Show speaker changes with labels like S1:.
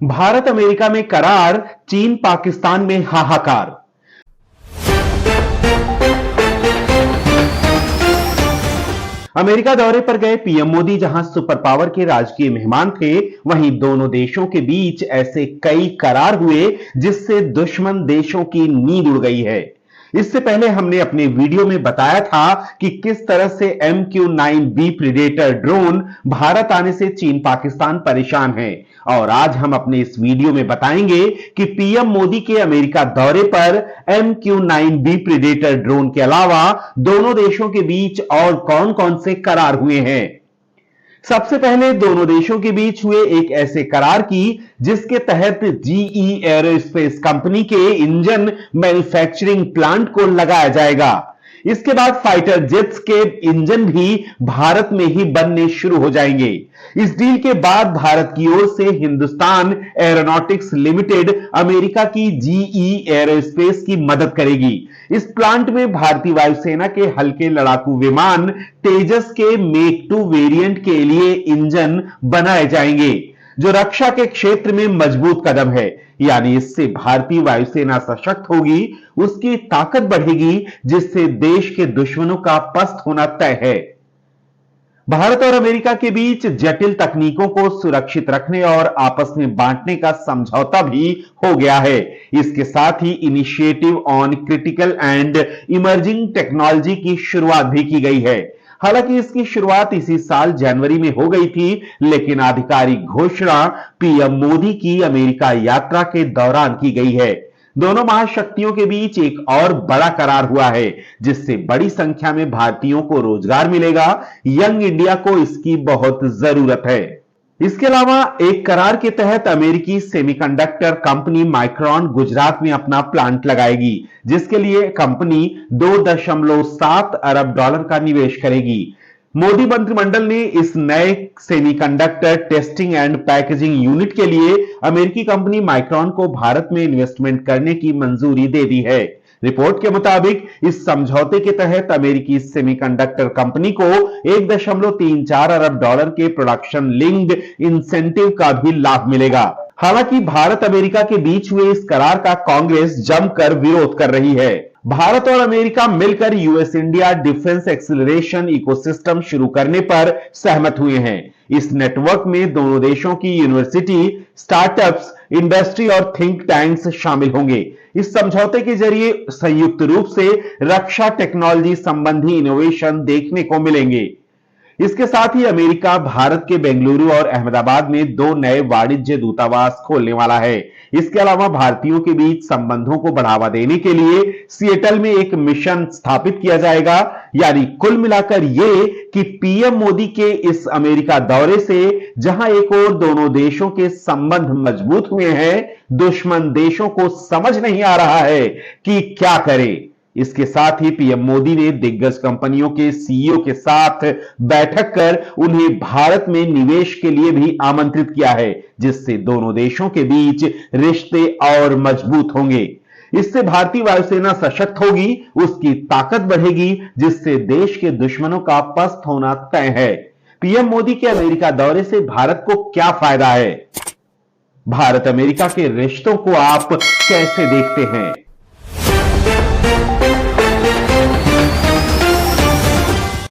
S1: Bharat America में करार, चीन पाकिस्तान में हाहाकार। अमेरिका दौरे पर गए पीएम मोदी जहां सुपर पावर के राजकीय मेहमान थे, वहीं दोनों देशों के बीच ऐसे कई करार हुए जिससे दुश्मन देशों की नींद उड़ गई है। इससे पहले हमने अपने वीडियो में बताया था कि किस तरह से MQ-9B प्रीडेटर ड्रोन भारत आने से चीन पाकिस्तान परेशान है, और आज हम अपने इस वीडियो में बताएंगे कि पीएम मोदी के अमेरिका दौरे पर MQ-9B प्रीडेटर ड्रोन के अलावा दोनों देशों के बीच और कौन कौन से करार हुए हैं। सबसे पहले दोनों देशों के बीच हुए एक ऐसे करार की जिसके तहत GE एरोस्पेस कंपनी के इंजन मैन्युफैक्चरिंग प्लांट को लगाया जाएगा। इसके बाद फाइटर जेट्स के इंजन भी भारत में ही बनने शुरू हो जाएंगे। इस डील के बाद भारत की ओर से हिंदुस्तान एरोनॉटिक्स लिमिटेड अमेरिका की GE एरोस्पेस की मदद करेगी। इस प्लांट में भारतीय वायुसेना के हल्के लड़ाकू विमान तेजस के मेक 2 वेरिएंट के लिए इंजन बनाए जाएंगे, जो रक्षा के क्षेत्र में मजबूत कदम है। यानी इससे भारतीय वायुसेना सशक्त होगी, उसकी ताकत बढ़ेगी, जिससे देश के दुश्मनों का पस्त होना तय है। भारत और अमेरिका के बीच जटिल तकनीकों को सुरक्षित रखने और आपस में बांटने का समझौता भी हो गया है। इसके साथ ही initiative on critical and emerging technology की शुरुआत भी की गई है। हालांकि इसकी शुरुआत इसी साल जनवरी में हो गई थी, लेकिन आधिकारिक घोषणा पीएम मोदी की अमेरिका यात्रा के दौरान की गई है। दोनों महाशक्तियों के बीच एक और बड़ा करार हुआ है, जिससे बड़ी संख्या में भारतीयों को रोजगार मिलेगा। यंग इंडिया को इसकी बहुत जरूरत है। इसके अलावा एक करार के तहत अमेरिकी सेमीकंडक्टर कंपनी माइक्रॉन गुजरात में अपना प्लांट लगाएगी, जिसके लिए कंपनी $2.7 अरब का निवेश करेगी। मोदी मंत्रिमंडल ने इस नए semiconductor testing and packaging unit के लिए अमेरिकी कंपनी माइक्रॉन को भारत में इन्वेस्टमेंट करने की मंजूरी दे दी है। रिपोर्ट के मुताबिक इस समझौते के तहत अमेरिकी सेमीकंडक्टर कंपनी को $1.34 अरब के प्रोडक्शन लिंक्ड इंसेंटिव का भी लाभ मिलेगा। हालांकि भारत अमेरिका के बीच हुए इस करार का कांग्रेस जमकर विरोध कर रही है। भारत और अमेरिका मिलकर US India defence acceleration ecosystem शुरू करने पर सहमत हुए हैं। इस नेटवर्क में दोनों देशों की यूनिवर्सिटी, स्टार्टअप्स, इंडस्ट्री और थिंक टैंक्स शामिल होंगे। इस समझौते के जरिए संयुक्त रूप से रक्षा टेक्नोलॉजी संबंधी इनोवेशन देखने को मिलेंगे। इसके साथ ही अमेरिका भारत के बेंगलुरु और अहमदाबाद में 2 नए वाणिज्य दूतावास खोलने वाला है। इसके अलावा भारतीयों के बीच संबंधों को बढ़ावा देने के लिए सिएटल में एक मिशन स्थापित किया जाएगा। यानी कुल मिलाकर यह कि पीएम मोदी के इस अमेरिका दौरे से जहां एक ओर दोनों देशों के संबंध मजबूत हुए हैं, दुश्मन देशों को समझ नहीं आ रहा है कि क्या करें। इसके साथ ही पीएम मोदी ने दिग्गज कंपनियों के सीईओ के साथ बैठक कर उन्हें भारत में निवेश के लिए भी आमंत्रित किया है, जिससे दोनों देशों के बीच रिश्ते और मजबूत होंगे। इससे भारतीय वायुसेना सशक्त होगी, उसकी ताकत बढ़ेगी, जिससे देश के दुश्मनों का पस्त होना तय है। पीएम मोदी के अमेरिका दौरे से भारत को क्या फायदा है? भारत अमेरिका के रिश्तों को आप कैसे देखते हैं?